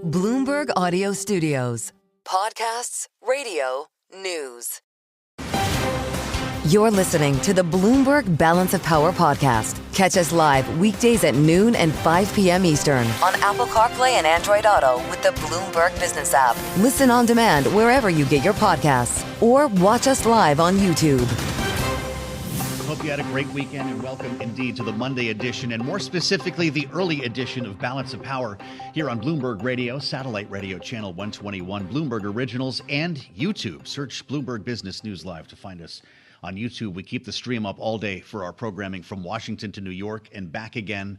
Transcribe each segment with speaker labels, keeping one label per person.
Speaker 1: Bloomberg Audio Studios. Podcasts, radio, news. You're listening to the Bloomberg Balance of Power podcast. Catch us live weekdays at noon and 5 p.m. Eastern on Apple CarPlay and Android Auto with the Bloomberg Business app. Listen on demand wherever you get your podcasts or watch us live on YouTube.
Speaker 2: Hope you had a great weekend and welcome indeed to the Monday edition and more specifically the early edition of Balance of Power here on Bloomberg Radio, Satellite Radio Channel 121, Bloomberg Originals, and YouTube. Search Bloomberg Business News Live to find us on YouTube. We keep the stream up all day for our programming from Washington to New York and back again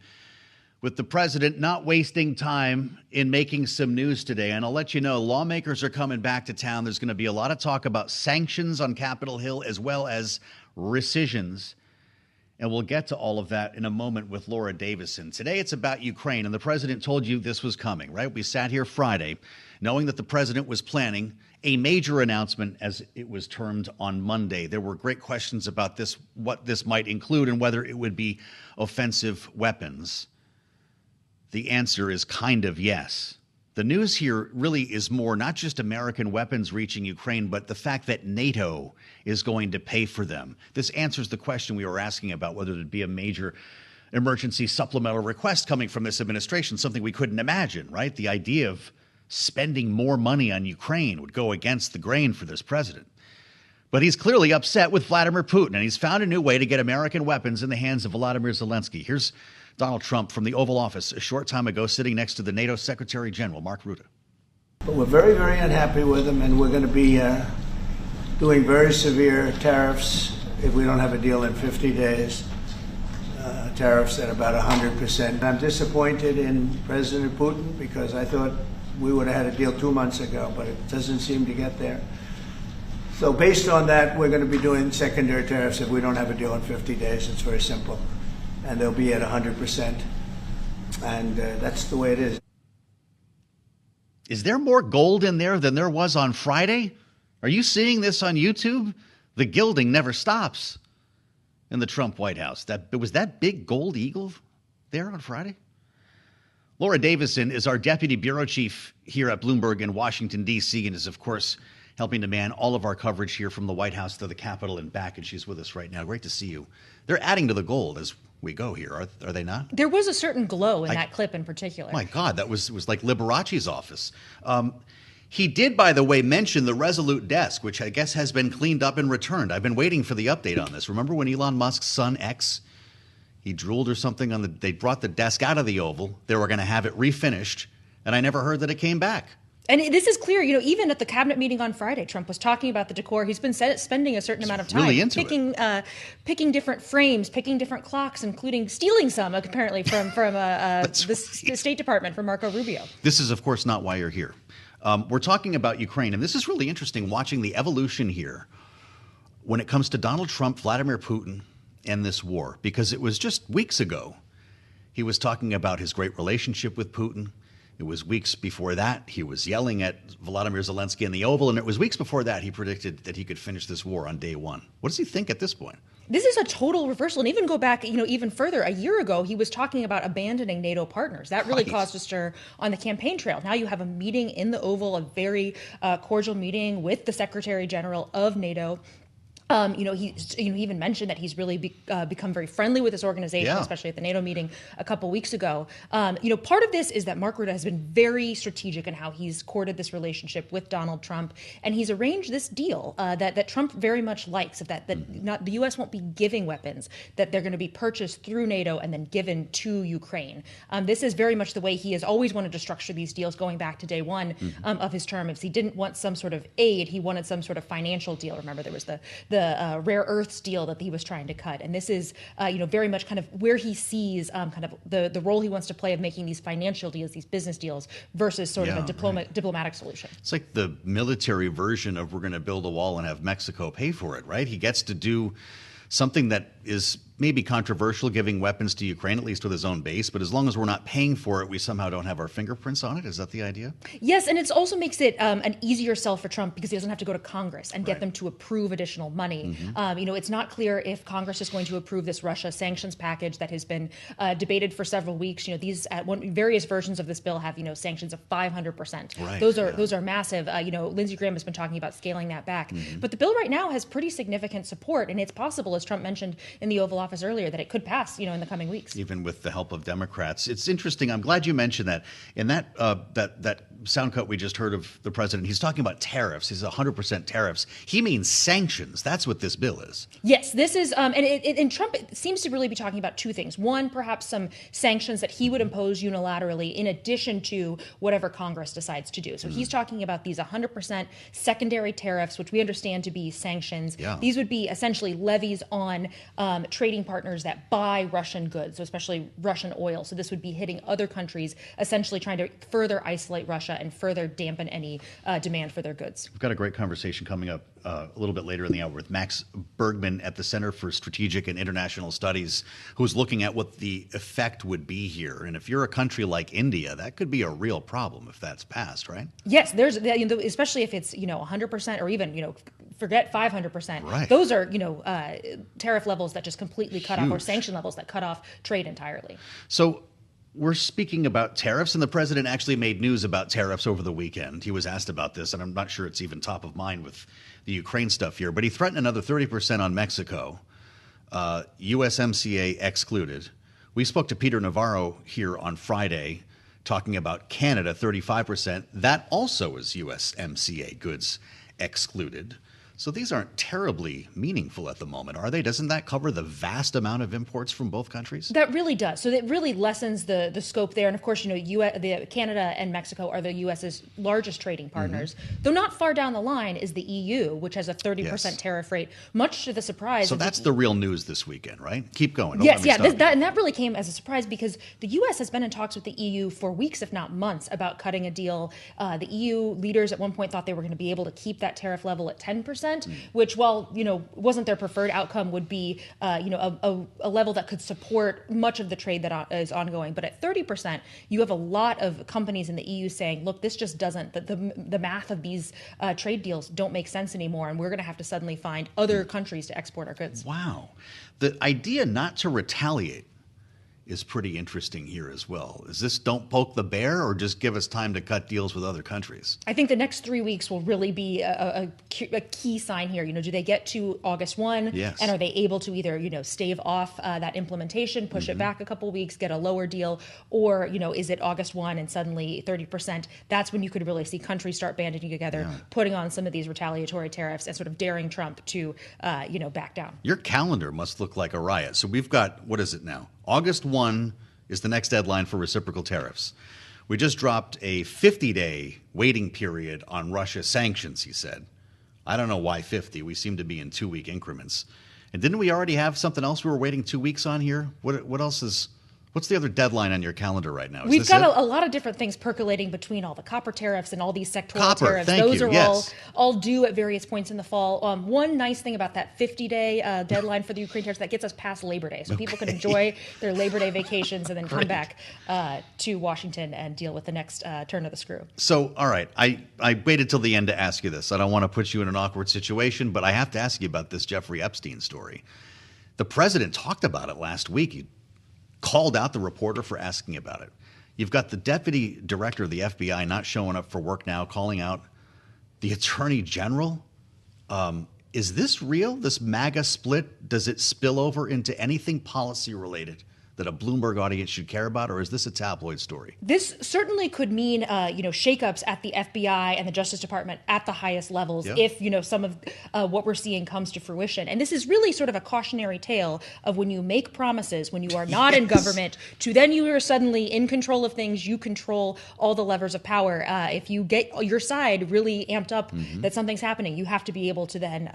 Speaker 2: with the president not wasting time in making some news today. And I'll let you know, lawmakers are coming back to town. There's going to be a lot of talk about sanctions on Capitol Hill as well as rescissions. And we'll get to all of that in a moment with Laura Davison. Today, it's about Ukraine. And the president told you this was coming, right? We sat here Friday knowing that the president was planning a major announcement, as it was termed, on Monday. There were great questions about this, what this might include, and whether it would be offensive weapons. The answer is kind of yes. The news here really is more not just American weapons reaching Ukraine, but the fact that NATO is going to pay for them. This answers the question we were asking about whether there'd be a major emergency supplemental request coming from this administration, something we couldn't imagine, right? The idea of spending more money on Ukraine would go against the grain for this president. But he's clearly upset with Vladimir Putin, and he's found a new way to get American weapons in the hands of Volodymyr Zelensky. Here's Donald Trump from the Oval Office a short time ago, sitting next to the NATO Secretary General, Mark Rutte.
Speaker 3: But we're very, very unhappy with him, and we're going to be doing very severe tariffs if we don't have a deal in 50 days. Tariffs at about 100%. I'm disappointed in President Putin because I thought we would have had a deal 2 months ago, but it doesn't seem to get there. So based on that, we're going to be doing secondary tariffs if we don't have a deal in 50 days. It's very simple. And they'll be at 100%. And that's the way it is.
Speaker 2: Is there more gold in there than there was on Friday? Are you seeing this on YouTube? The gilding never stops in the Trump White House. Was that big gold eagle there on Friday? Laura Davison is our deputy bureau chief here at Bloomberg in Washington, D.C., and is, of course, helping to man all of our coverage here from the White House to the Capitol and back, and she's with us right now. Great to see you. They're adding to the gold as we go here, are they not?
Speaker 4: There was a certain glow in that clip in particular.
Speaker 2: My God, that was like Liberace's office. He did, by the way, mention the Resolute desk, which I guess has been cleaned up and returned. I've been waiting for the update on this. Remember when Elon Musk's son X, he drooled or something on they brought the desk out of the Oval. They were going to have it refinished, and I never heard that it came back.
Speaker 4: And this is clear, even at the cabinet meeting on Friday, Trump was talking about the decor. He's been spending a certain amount of time picking different frames, picking different clocks, including stealing some, apparently, from the State Department from Marco Rubio.
Speaker 2: This is, of course, not why you're here. We're talking about Ukraine, and this is really interesting, watching the evolution here when it comes to Donald Trump, Vladimir Putin, and this war, because it was just weeks ago he was talking about his great relationship with Putin. It was weeks before that he was yelling at Volodymyr Zelensky in the Oval, and it was weeks before that he predicted that he could finish this war on day one. What does he think at this point?
Speaker 4: This is a total reversal. And even go back, even further, a year ago, he was talking about abandoning NATO partners. That really caused a stir on the campaign trail. Now you have a meeting in the Oval, a very cordial meeting with the Secretary General of NATO. He even mentioned that he's really become very friendly with this organization, especially at the NATO meeting a couple weeks ago. Part of this is that Mark Rutte has been very strategic in how he's courted this relationship with Donald Trump, and he's arranged this deal that Trump very much likes, that the U.S. won't be giving weapons, that they're going to be purchased through NATO and then given to Ukraine. This is very much the way he has always wanted to structure these deals, going back to day one of his term. If he didn't want some sort of aid, he wanted some sort of financial deal. Remember, there was the rare earths deal that he was trying to cut. And this is, very much kind of where he sees kind of the role he wants to play of making these financial deals, these business deals, versus sort of a diplomatic solution.
Speaker 2: It's like the military version of we're going to build a wall and have Mexico pay for it, right? He gets to do something that is maybe controversial giving weapons to Ukraine, at least with his own base, but as long as we're not paying for it, we somehow don't have our fingerprints on it. Is that the idea?
Speaker 4: Yes, and it also makes it an easier sell for Trump because he doesn't have to go to Congress and get them to approve additional money. It's not clear if Congress is going to approve this Russia sanctions package that has been debated for several weeks. These various versions of this bill have sanctions of 500%.
Speaker 2: Right,
Speaker 4: Those are massive. Lindsey Graham has been talking about scaling that back, but the bill right now has pretty significant support, and it's possible, as Trump mentioned in the Oval Office earlier, that it could pass, in the coming weeks.
Speaker 2: Even with the help of Democrats. It's interesting. I'm glad you mentioned that. In that sound cut we just heard of the president, he's talking about tariffs. He's 100% tariffs. He means sanctions. That's what this bill is.
Speaker 4: Yes, this is, and Trump seems to really be talking about two things. One, perhaps some sanctions that he would impose unilaterally in addition to whatever Congress decides to do. So he's talking about these 100% secondary tariffs, which we understand to be sanctions.
Speaker 2: Yeah.
Speaker 4: These would be essentially levies on trading partners that buy Russian goods, so especially Russian oil. So this would be hitting other countries, essentially trying to further isolate Russia and further dampen any demand for their goods.
Speaker 2: We've got a great conversation coming up a little bit later in the hour with Max Bergman at the Center for Strategic and International Studies, who's looking at what the effect would be here. And if you're a country like India, that could be a real problem if that's passed, right?
Speaker 4: Yes, there's especially if it's 100% or even forget 500%.
Speaker 2: Right.
Speaker 4: Those are tariff levels that just completely cut off, or sanction levels that cut off trade entirely.
Speaker 2: So we're speaking about tariffs, and the president actually made news about tariffs over the weekend. He was asked about this, and I'm not sure it's even top of mind with the Ukraine stuff here, but he threatened another 30% on Mexico, USMCA excluded. We spoke to Peter Navarro here on Friday talking about Canada, 35%. That also is USMCA goods excluded. So these aren't terribly meaningful at the moment, are they? Doesn't that cover the vast amount of imports from both countries?
Speaker 4: That really does. So that really lessens the scope there. And of course, Canada and Mexico are the U.S.'s largest trading partners. Though not far down the line is the EU, which has a 30% tariff rate, much to the surprise.
Speaker 2: So that's the real news this weekend, right? Keep going.
Speaker 4: Yes, and that really came as a surprise because the U.S. has been in talks with the EU for weeks, if not months, about cutting a deal. The EU leaders at one point thought they were going to be able to keep that tariff level at 10%. Which, while wasn't their preferred outcome, would be a level that could support much of the trade that is ongoing. But at 30%, you have a lot of companies in the EU saying, "Look, this just doesn't. The math of these trade deals don't make sense anymore, and we're going to have to suddenly find other countries to export our goods."
Speaker 2: Wow, the idea not to retaliate is pretty interesting here as well. Is this don't poke the bear, or just give us time to cut deals with other countries?
Speaker 4: I think the next 3 weeks will really be a key sign here. Do they get to August 1?
Speaker 2: Yes.
Speaker 4: And are they able to either, stave off that implementation, push it back a couple weeks, get a lower deal, or, is it August 1 and suddenly 30%? That's when you could really see countries start banding together, putting on some of these retaliatory tariffs and sort of daring Trump to, back down.
Speaker 2: Your calendar must look like a riot. So we've got, what is it now? August 1 is the next deadline for reciprocal tariffs. We just dropped a 50-day waiting period on Russia sanctions, he said. I don't know why 50. We seem to be in 2-week increments. And didn't we already have something else we were waiting 2 weeks on here? What else is... What's the other deadline on your calendar right now?
Speaker 4: We've got a lot of different things percolating between all the copper tariffs and all these sectoral tariffs.
Speaker 2: Those
Speaker 4: are all due at various points in the fall. One nice thing about that 50-day deadline for the Ukraine tariffs, that gets us past Labor Day. So people can enjoy their Labor Day vacations and then come back to Washington and deal with the next turn of the screw.
Speaker 2: So, all right, I waited till the end to ask you this. I don't want to put you in an awkward situation, but I have to ask you about this Jeffrey Epstein story. The president talked about it last week. He called out the reporter for asking about it. You've got the deputy director of the FBI not showing up for work now, calling out the attorney general. Is this real, this MAGA split? Does it spill over into anything policy related that a Bloomberg audience should care about, or is this a tabloid story?
Speaker 4: This certainly could mean, shakeups at the FBI and the Justice Department at the highest levels if, some of what we're seeing comes to fruition. And this is really sort of a cautionary tale of when you make promises, when you are not in government, to then you are suddenly in control of things, you control all the levers of power. If you get your side really amped up that something's happening, you have to be able to then,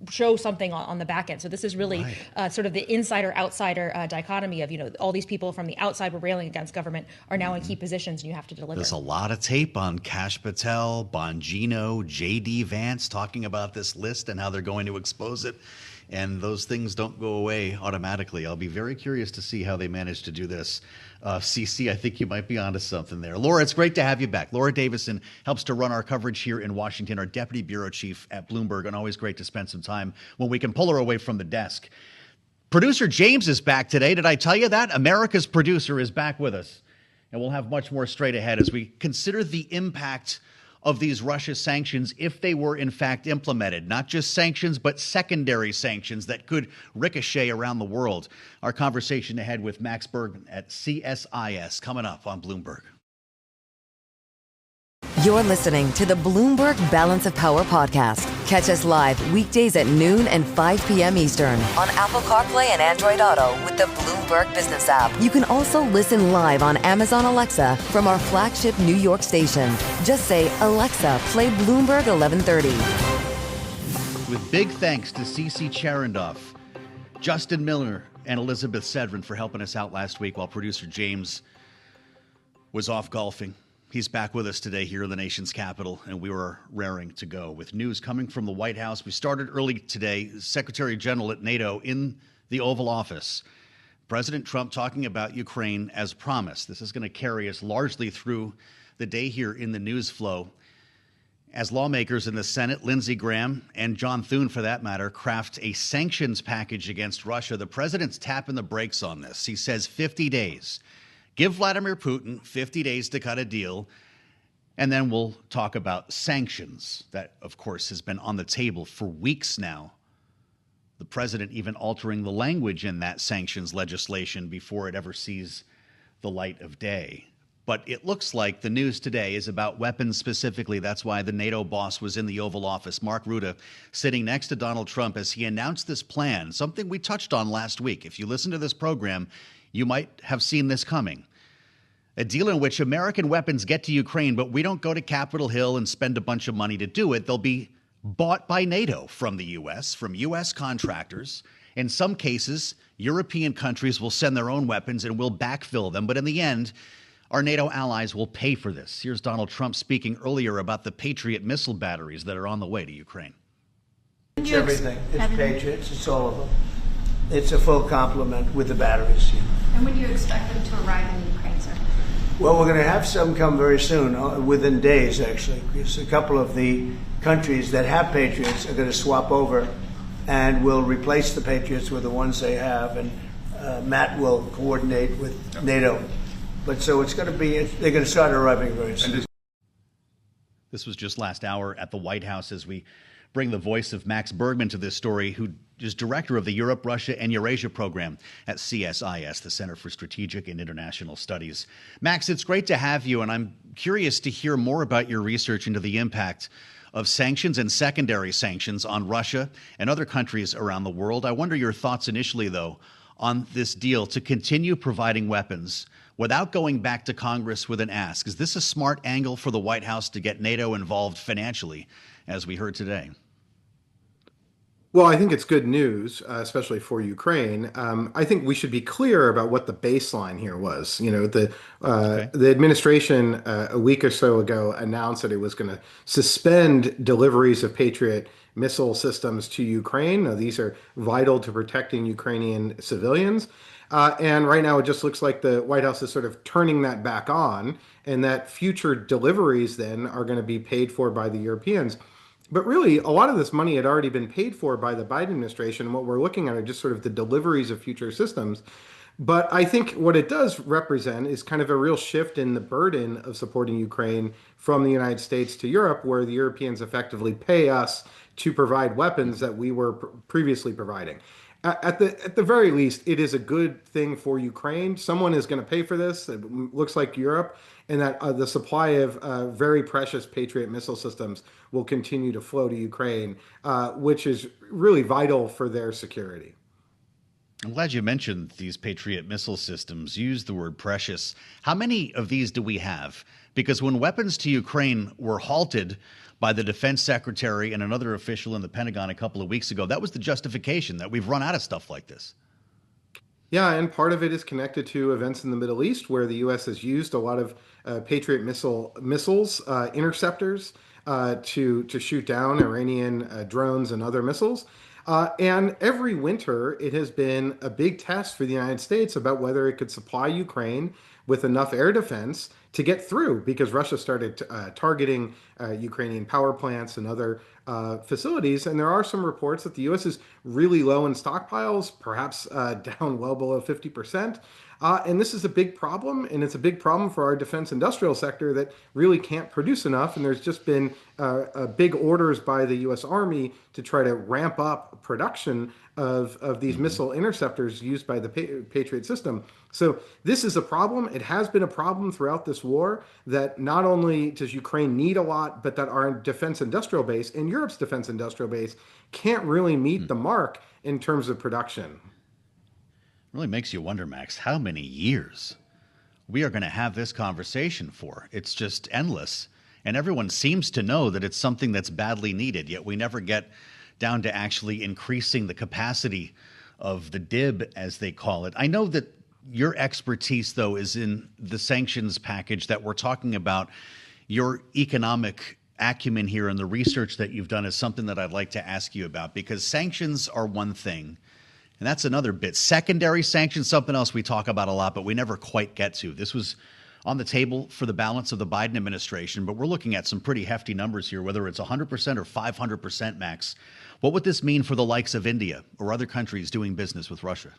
Speaker 4: show something on the back end. So this is really sort of the insider-outsider dichotomy of, all these people from the outside were railing against government are now in key positions and you have to deliver.
Speaker 2: There's a lot of tape on Kash Patel, Bongino, J.D. Vance talking about this list and how they're going to expose it. And those things don't go away automatically. I'll be very curious to see how they manage to do this. CC, I think you might be onto something there. Laura, it's great to have you back. Laura Davison helps to run our coverage here in Washington, our deputy bureau chief at Bloomberg, and always great to spend some time when we can pull her away from the desk. Producer James is back today. Did I tell you that? America's producer is back with us. And we'll have much more straight ahead as we consider the impact of these Russia sanctions if they were in fact implemented. Not just sanctions, but secondary sanctions that could ricochet around the world. Our conversation ahead with Max Bergman at CSIS coming up on Bloomberg.
Speaker 1: You're listening to the Bloomberg Balance of Power podcast. Catch us live weekdays at noon and 5 p.m. Eastern on Apple CarPlay and Android Auto with the Bloomberg Business app. You can also listen live on Amazon Alexa from our flagship New York station. Just say, Alexa, play Bloomberg 1130.
Speaker 2: With big thanks to CC Charendoff, Justin Miller, and Elizabeth Sedrin for helping us out last week while producer James was off golfing. He's back with us today here in the nation's capital, and we were raring to go with news coming from the White House. We started early today. Secretary General at NATO in the Oval Office. President Trump talking about Ukraine as promised. This is going to carry us largely through the day here in the news flow. As lawmakers in the Senate, Lindsey Graham and John Thune, for that matter, craft a sanctions package against Russia, the president's tapping the brakes on this. He says 50 days. Give Vladimir Putin 50 days to cut a deal, and then we'll talk about sanctions. That, of course, has been on the table for weeks now. The president even altering the language in that sanctions legislation before it ever sees the light of day. But it looks like the news today is about weapons specifically. That's why the NATO boss was in the Oval Office, Mark Rutte, sitting next to Donald Trump as he announced this plan, something we touched on last week. If you listen to this program, you might have seen this coming. A deal in which American weapons get to Ukraine, but we don't go to Capitol Hill and spend a bunch of money to do it. They'll be bought by NATO from the U.S., from U.S. contractors. In some cases, European countries will send their own weapons and we'll backfill them. But in the end, our NATO allies will pay for this. Here's Donald Trump speaking earlier about the Patriot missile batteries that are on the way to Ukraine.
Speaker 3: It's everything. It's Patriots. It's all of them. It's a full complement with the batteries.
Speaker 5: And when do you expect them to arrive in Ukraine, sir?
Speaker 3: Well, we're going to have some come very soon, within days, actually. Because a couple of the countries that have Patriots are going to swap over and will replace the Patriots with the ones they have. And Matt will coordinate with NATO. But so it's going to be, they're going to start arriving very soon.
Speaker 2: This was just last hour at the White House as we bring the voice of Max Bergman to this story, who is director of the Europe, Russia, and Eurasia program at CSIS, the Center for Strategic and International Studies. Max, it's great to have you, and I'm curious to hear more about your research into the impact of sanctions and secondary sanctions on Russia and other countries around the world. I wonder your thoughts initially, though, on this deal to continue providing weapons without going back to Congress with an ask. Is this a smart angle for the White House to get NATO involved financially, as we heard today?
Speaker 6: Well, I think it's good news, especially for Ukraine. I think we should be clear about what the baseline here was. You know, the administration a week or so ago announced that it was going to suspend deliveries of Patriot missile systems to Ukraine. Now, these are vital to protecting Ukrainian civilians. And right now, it just looks like the White House is sort of turning that back on, and that future deliveries then are going to be paid for by the Europeans. But really, a lot of this money had already been paid for by the Biden administration. What we're looking at are just sort of the deliveries of future systems. But I think what it does represent is kind of a real shift in the burden of supporting Ukraine from the United States to Europe, where the Europeans effectively pay us to provide weapons that we were previously providing. At the very least, it is a good thing for Ukraine. Someone is going to pay for this. It looks like Europe, and that the supply of very precious Patriot missile systems will continue to flow to Ukraine, which is really vital for their security.
Speaker 2: I'm glad you mentioned these Patriot missile systems. You used the word precious. How many of these do we have? Because when weapons to Ukraine were halted by the defense secretary and another official in the Pentagon a couple of weeks ago, that was the justification, that we've run out of stuff like this.
Speaker 6: Yeah, and part of it is connected to events in the Middle East, where the U.S. has used a lot of Patriot missiles, interceptors, to shoot down Iranian drones and other missiles. And every winter, it has been a big test for the United States about whether it could supply Ukraine with enough air defense to get through, because Russia started targeting Ukrainian power plants and other facilities. And there are some reports that the U.S. is really low in stockpiles, perhaps down well below 50%. And this is a big problem, and it's a big problem for our defense industrial sector that really can't produce enough. And there's just been big orders by the U.S. Army to try to ramp up production of these missile interceptors used by the Patriot system. So this is a problem. It has been a problem throughout this war, that not only does Ukraine need a lot, but that our defense industrial base and Europe's defense industrial base can't really meet the mark in terms of production.
Speaker 2: Really makes you wonder, Max, how many years we are going to have this conversation for. It's just endless. And everyone seems to know that it's something that's badly needed, yet we never get down to actually increasing the capacity of the DIB, as they call it. I know that your expertise, though, is in the sanctions package that we're talking about. Your economic acumen here and the research that you've done is something that I'd like to ask you about, because sanctions are one thing, and that's another bit. Secondary sanctions, something else we talk about a lot, but we never quite get to. This was on the table for the balance of the Biden administration, but we're looking at some pretty hefty numbers here, whether it's 100% or 500%, Max. What would this mean for the likes of India or other countries doing business with Russia?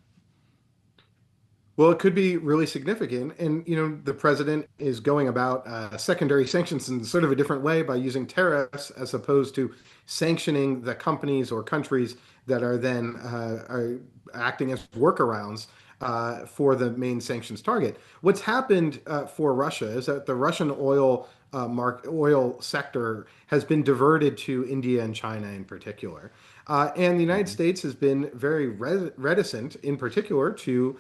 Speaker 6: Well, it could be really significant. And, the president is going about secondary sanctions in sort of a different way by using tariffs as opposed to sanctioning the companies or countries that are then are acting as workarounds for the main sanctions target. What's happened for Russia is that the Russian oil sector has been diverted to India and China in particular. And the United States has been very reticent, in particular, to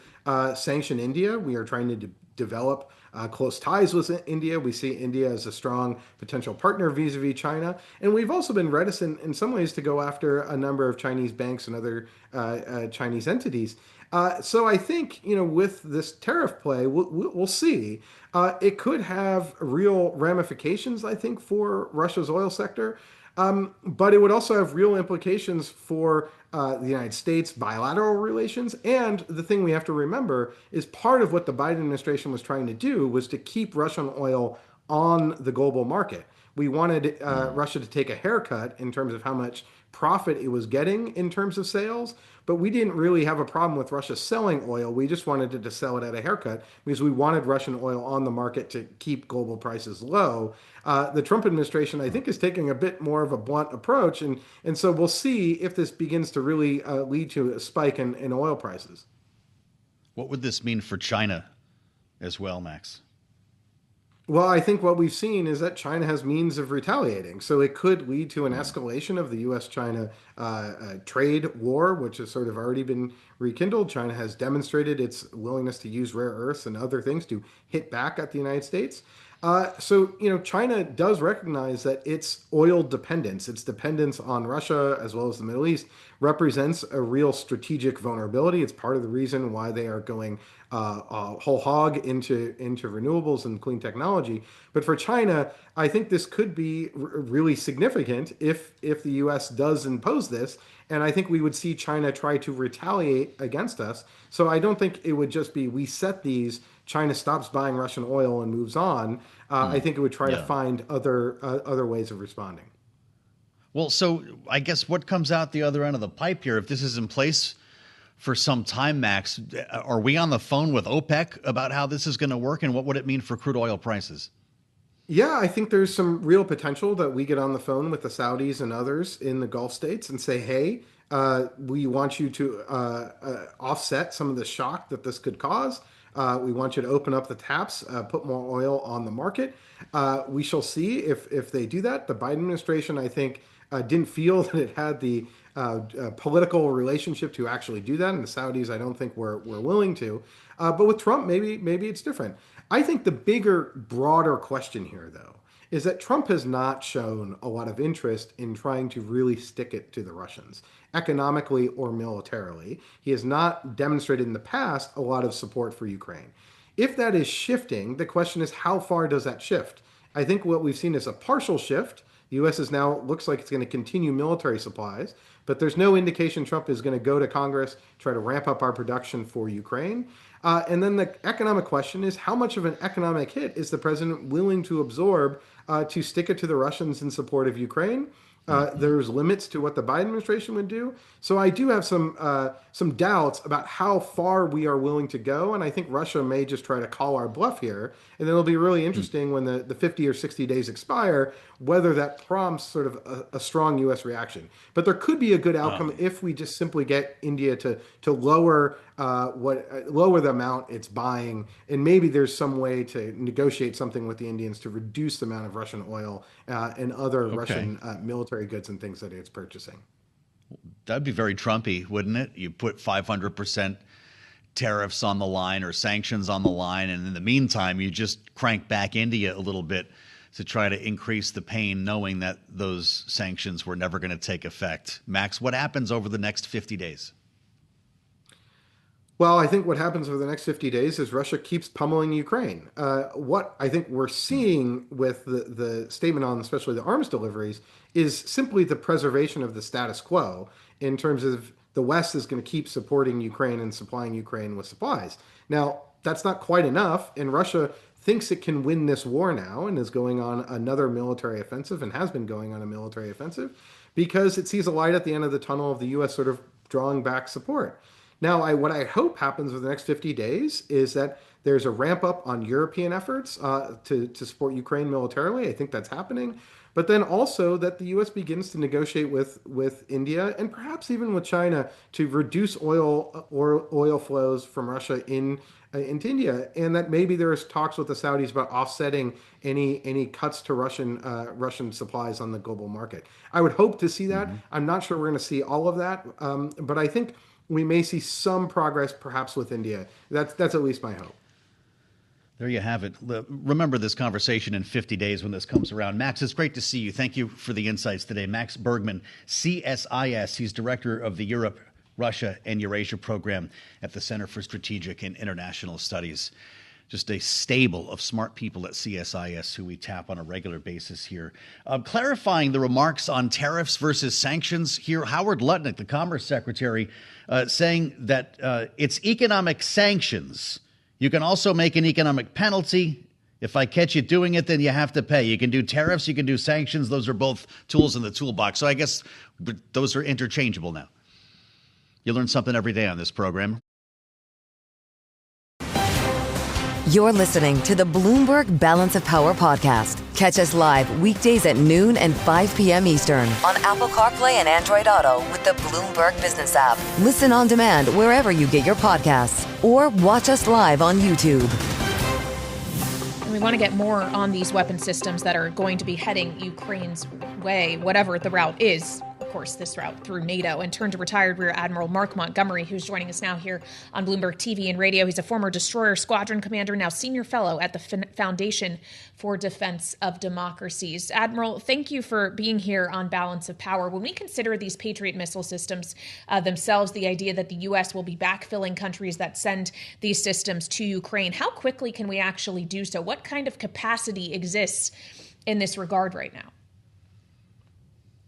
Speaker 6: sanction India. We are trying to develop close ties with India. We see India as a strong potential partner vis-a-vis China. And we've also been reticent in some ways to go after a number of Chinese banks and other Chinese entities. So I think, with this tariff play, we'll see. It could have real ramifications, I think, for Russia's oil sector. But it would also have real implications for the United States bilateral relations. And the thing we have to remember is part of what the Biden administration was trying to do was to keep Russian oil on the global market. We wanted Russia to take a haircut in terms of how much profit it was getting in terms of sales, but we didn't really have a problem with Russia selling oil. We just wanted it to sell it at a haircut because we wanted Russian oil on the market to keep global prices low. The Trump administration, I think, is taking a bit more of a blunt approach, and so we'll see if this begins to really lead to a spike in oil prices.
Speaker 2: What would this mean for China as well, Max?
Speaker 6: Well, I think what we've seen is that China has means of retaliating. So it could lead to an escalation of the U.S.-China trade war, which has sort of already been rekindled. China has demonstrated its willingness to use rare earths and other things to hit back at the United States. So China does recognize that its oil dependence, its dependence on Russia as well as the Middle East, represents a real strategic vulnerability. It's part of the reason why they are going whole hog into renewables and clean technology. But for China, I think this could be really significant if the U.S. does impose this. And I think we would see China try to retaliate against us. So I don't think it would just be we set these, China stops buying Russian oil and moves on. I think it would try to find other ways of responding.
Speaker 2: Well, so I guess what comes out the other end of the pipe here, if this is in place for some time, Max, are we on the phone with OPEC about how this is going to work, and what would it mean for crude oil prices?
Speaker 6: Yeah, I think there's some real potential that we get on the phone with the Saudis and others in the Gulf states and say, hey, we want you to offset some of the shock that this could cause. We want you to open up the taps, put more oil on the market. We shall see if they do that. The Biden administration, I think, didn't feel that it had the political relationship to actually do that. And the Saudis, I don't think were willing to. But with Trump, maybe it's different. I think the bigger, broader question here, though, is that Trump has not shown a lot of interest in trying to really stick it to the Russians, economically or militarily. He has not demonstrated in the past a lot of support for Ukraine. If that is shifting, the question is, how far does that shift? I think what we've seen is a partial shift. The U.S. is now looks like it's going to continue military supplies, but there's no indication Trump is going to go to Congress, try to ramp up our production for Ukraine. And then the economic question is, how much of an economic hit is the president willing to absorb to stick it to the Russians in support of Ukraine? There's limits to what the Biden administration would do. So I do have some doubts about how far we are willing to go. And I think Russia may just try to call our bluff here. And then it'll be really interesting when the 50 or 60 days expire, whether that prompts sort of a strong U.S. reaction. But there could be a good outcome if we just simply get India to lower the amount it's buying. And maybe there's some way to negotiate something with the Indians to reduce the amount of Russian oil and other Russian military goods and things that it's purchasing.
Speaker 2: That'd be very Trumpy, wouldn't it? You put 500% tariffs on the line or sanctions on the line, and in the meantime, you just crank back India a little bit to try to increase the pain, knowing that those sanctions were never going to take effect. Max, what happens over the next 50 days?
Speaker 6: Well, I think what happens over the next 50 days is Russia keeps pummeling Ukraine. What I think we're seeing with the statement on especially the arms deliveries is simply the preservation of the status quo in terms of the West is going to keep supporting Ukraine and supplying Ukraine with supplies. Now, that's not quite enough, and Russia thinks it can win this war now and is going on another military offensive and has been going on a military offensive because it sees a light at the end of the tunnel of the U.S. sort of drawing back support. Now, what I hope happens over the next 50 days is that there's a ramp up on European efforts to support Ukraine militarily. I think that's happening. But then also that the U.S. begins to negotiate with India and perhaps even with China to reduce oil flows from Russia into India, and that maybe there's talks with the Saudis about offsetting any cuts to Russian supplies on the global market. I would hope to see that. I'm not sure we're going to see all of that, but I think we may see some progress perhaps with India. That's at least my hope.
Speaker 2: There you have it. Remember this conversation in 50 days when this comes around. Max, it's great to see you. Thank you for the insights today. Max Bergman, CSIS. He's director of the Europe, Russia, and Eurasia program at the Center for Strategic and International Studies. Just a stable of smart people at CSIS who we tap on a regular basis here. Clarifying the remarks on tariffs versus sanctions here, Howard Lutnick, the Commerce Secretary, saying that it's economic sanctions. You can also make an economic penalty. If I catch you doing it, then you have to pay. You can do tariffs, you can do sanctions. Those are both tools in the toolbox. So I guess those are interchangeable now. You learn something every day on this program.
Speaker 1: You're listening to the Bloomberg Balance of Power podcast. Catch us live weekdays at noon and 5 p.m. Eastern on Apple CarPlay and Android Auto with the Bloomberg Business app. Listen on demand wherever you get your podcasts or watch us live on YouTube.
Speaker 4: And we want to get more on these weapon systems that are going to be heading Ukraine's way, whatever the route is. Of course, this route through NATO, and turn to retired Rear Admiral Mark Montgomery, who's joining us now here on Bloomberg TV and radio. He's a former destroyer squadron commander, now senior fellow at the Foundation for Defense of Democracies. Admiral, thank you for being here on Balance of Power. When we consider these Patriot missile systems themselves, the idea that the U.S. will be backfilling countries that send these systems to Ukraine, how quickly can we actually do so? What kind of capacity exists in this regard right now?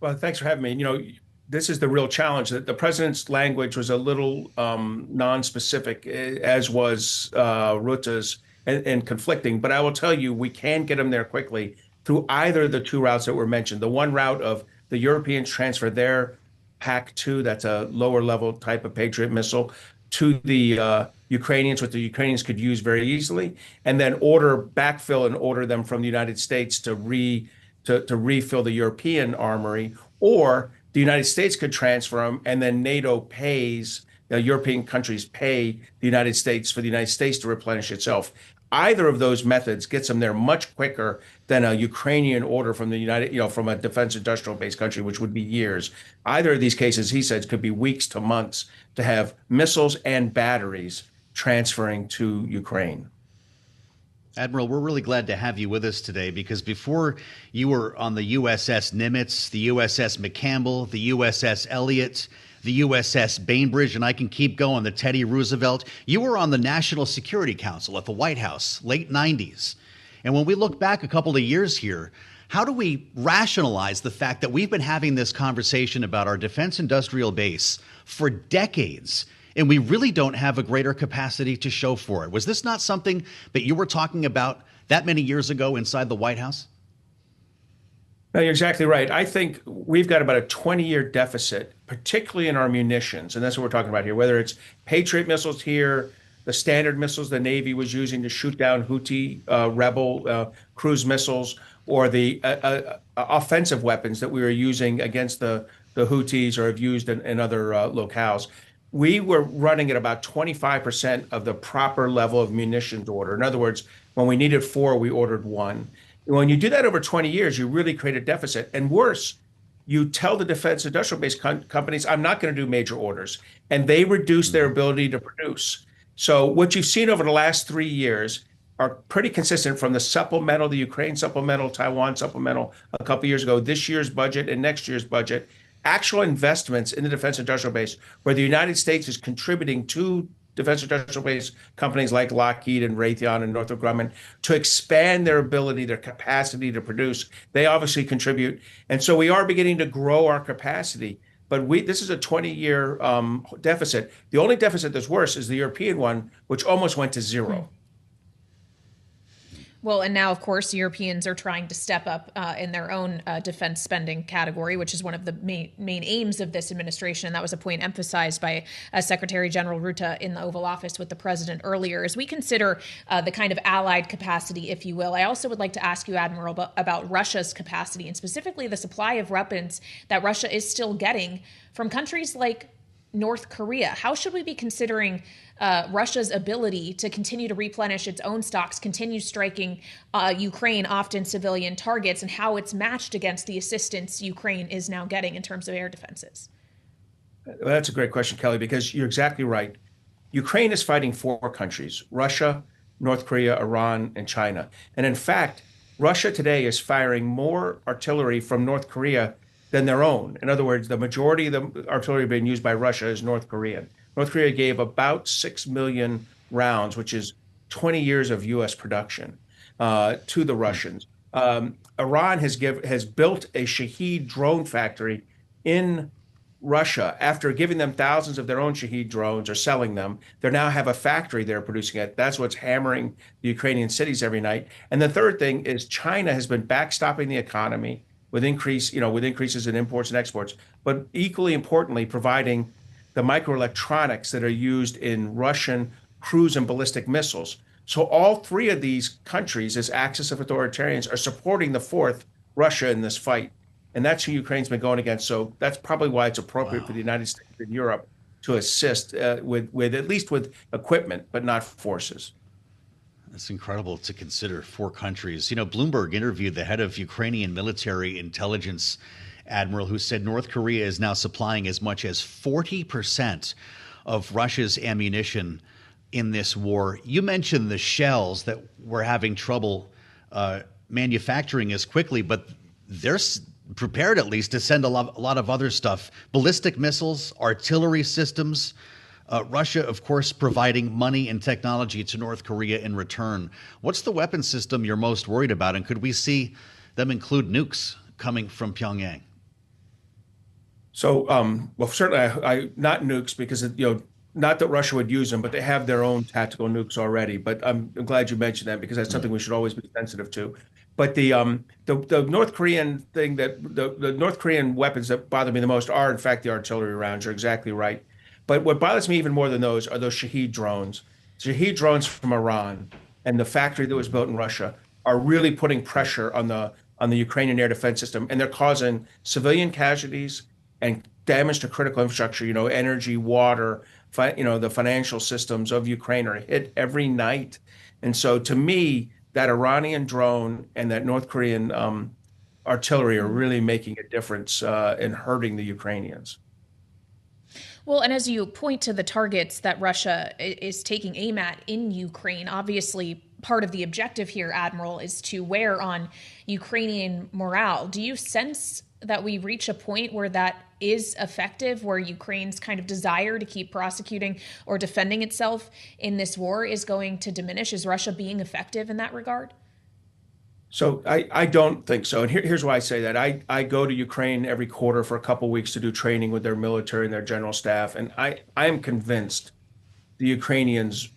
Speaker 7: Well, thanks for having me. You know, this is the real challenge. That the president's language was a little non-specific, as was Rutte's, and conflicting. But I will tell you, we can get them there quickly through either of the two routes that were mentioned. The one route of the Europeans transfer their PAC-2, that's a lower level type of Patriot missile, to the Ukrainians, what the Ukrainians could use very easily, and then backfill and order them from the United States to refill the European armory, or the United States could transfer them, and then NATO pays, the European countries pay the United States for the United States to replenish itself. Either of those methods gets them there much quicker than a Ukrainian order from from a defense industrial base country, which would be years. Either of these cases, he says, could be weeks to months to have missiles and batteries transferring to Ukraine.
Speaker 2: Admiral, we're really glad to have you with us today, because before you were on the USS Nimitz, the USS McCampbell, the USS Elliott, the USS Bainbridge, and I can keep going, the Teddy Roosevelt, you were on the National Security Council at the White House, late 90s. And when we look back a couple of years here, How do we rationalize the fact that we've been having this conversation about our defense industrial base for decades, and we really don't have a greater capacity to show for it? Was this not something that you were talking about that many years ago inside the White House?
Speaker 7: No, you're exactly right. I think we've got about a 20-year deficit, particularly in our munitions. And that's what we're talking about here, whether it's Patriot missiles here, the Standard missiles the Navy was using to shoot down Houthi rebel cruise missiles, or the offensive weapons that we were using against the Houthis or have used in other locales. We were running at about 25% of the proper level of munitions order. In other words, when we needed 4, we ordered 1. When you do that over 20 years, you really create a deficit. And worse, you tell the defense industrial base companies, I'm not going to do major orders. And they reduce their ability to produce. So what you've seen over the last 3 years are pretty consistent from the supplemental, the Ukraine supplemental, Taiwan supplemental a couple years ago, this year's budget and next year's budget, actual investments in the defense industrial base where the United States is contributing to defense industrial base companies like Lockheed and Raytheon and Northrop Grumman to expand their ability, their capacity to produce. They obviously contribute. And so we are beginning to grow our capacity. But this is a 20-year deficit. The only deficit that's worse is the European one, which almost went to zero.
Speaker 4: Well, and now, of course, Europeans are trying to step up in their own defense spending category, which is one of the main aims of this administration. And that was a point emphasized by Secretary General Rutte in the Oval Office with the president earlier. As we consider the kind of allied capacity, if you will, I also would like to ask you, Admiral, about Russia's capacity and specifically the supply of weapons that Russia is still getting from countries like North Korea. How should we be considering Russia's ability to continue to replenish its own stocks, continue striking Ukraine, often civilian targets, and how it's matched against the assistance Ukraine is now getting in terms of air defenses?
Speaker 7: Well, that's a great question, Kelly, because you're exactly right. Ukraine is fighting 4 countries: Russia, North Korea, Iran, and China. And in fact, Russia today is firing more artillery from North Korea than their own. In other words, the majority of the artillery being used by Russia is North Korean. North Korea gave about 6 million rounds, which is 20 years of U.S. production, to the Russians. Iran has built a Shahed drone factory in Russia. After giving them thousands of their own Shahed drones or selling them, they now have a factory there producing it. That's what's hammering the Ukrainian cities every night. And the third thing is China has been backstopping the economy with increases in imports and exports, but equally importantly, providing the microelectronics that are used in Russian cruise and ballistic missiles. So all 3 of these countries, as axis of authoritarians, are supporting the 4th, Russia, in this fight. And that's who Ukraine's been going against. So that's probably why it's appropriate for the United States and Europe to assist with at least with equipment, but not forces.
Speaker 2: That's incredible to consider 4 countries. You know, Bloomberg interviewed the head of Ukrainian military intelligence, Admiral, who said North Korea is now supplying as much as 40% of Russia's ammunition in this war. You mentioned the shells that we're having trouble manufacturing as quickly, but they're prepared at least to send a lot of other stuff. Ballistic missiles, artillery systems. Russia, of course, providing money and technology to North Korea in return. What's the weapon system you're most worried about? And could we see them include nukes coming from Pyongyang?
Speaker 7: So, well, certainly I not nukes because, not that Russia would use them, but they have their own tactical nukes already. But I'm glad you mentioned that because that's something we should always be sensitive to. But the North Korean thing the North Korean weapons that bother me the most are, in fact, the artillery rounds. You're exactly right. But what bothers me even more than those are those Shahed drones. Shahed drones from Iran and the factory that was built in Russia are really putting pressure on the Ukrainian air defense system, and they're causing civilian casualties and damage to critical infrastructure. Energy, water, the financial systems of Ukraine are hit every night. And so, to me, that Iranian drone and that North Korean artillery are really making a difference in hurting the Ukrainians.
Speaker 4: Well, and as you point to the targets that Russia is taking aim at in Ukraine, obviously part of the objective here, Admiral, is to wear on Ukrainian morale. Do you sense that we reach a point where that is effective, where Ukraine's kind of desire to keep prosecuting or defending itself in this war is going to diminish? Is Russia being effective in that regard?
Speaker 7: So I don't think so. And here's why I say that. I go to Ukraine every quarter for a couple of weeks to do training with their military and their general staff. And I am convinced the Ukrainians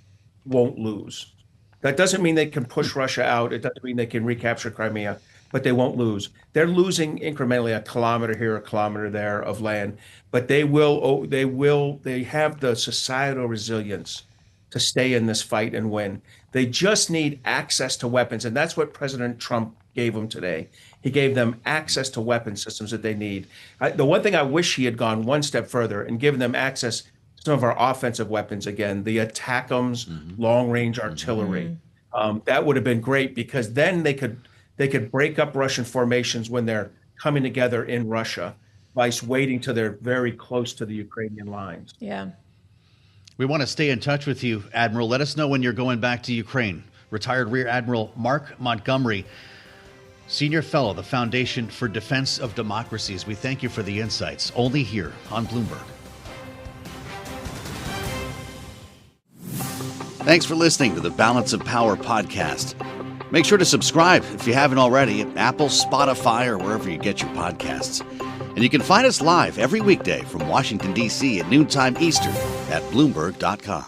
Speaker 7: won't lose. That doesn't mean they can push Russia out. It doesn't mean they can recapture Crimea, but they won't lose. They're losing incrementally a kilometer here, a kilometer there of land, but they have the societal resilience to stay in this fight and win. They just need access to weapons. And that's what President Trump gave them today. He gave them access to weapon systems that they need. The one thing I wish he had gone one step further and given them access to some of our offensive weapons again, the ATACMS, long-range artillery. That would have been great, because then they could break up Russian formations when they're coming together in Russia, by waiting till they're very close to the Ukrainian lines.
Speaker 4: Yeah.
Speaker 2: We want to stay in touch with you, Admiral. Let us know when you're going back to Ukraine. Retired Rear Admiral Mark Montgomery, Senior Fellow, the Foundation for Defense of Democracies. We thank you for the insights, only here on Bloomberg. Thanks for listening to the Balance of Power podcast. Make sure to subscribe if you haven't already at Apple, Spotify, or wherever you get your podcasts. And you can find us live every weekday from Washington, D.C. at noontime Eastern at Bloomberg.com.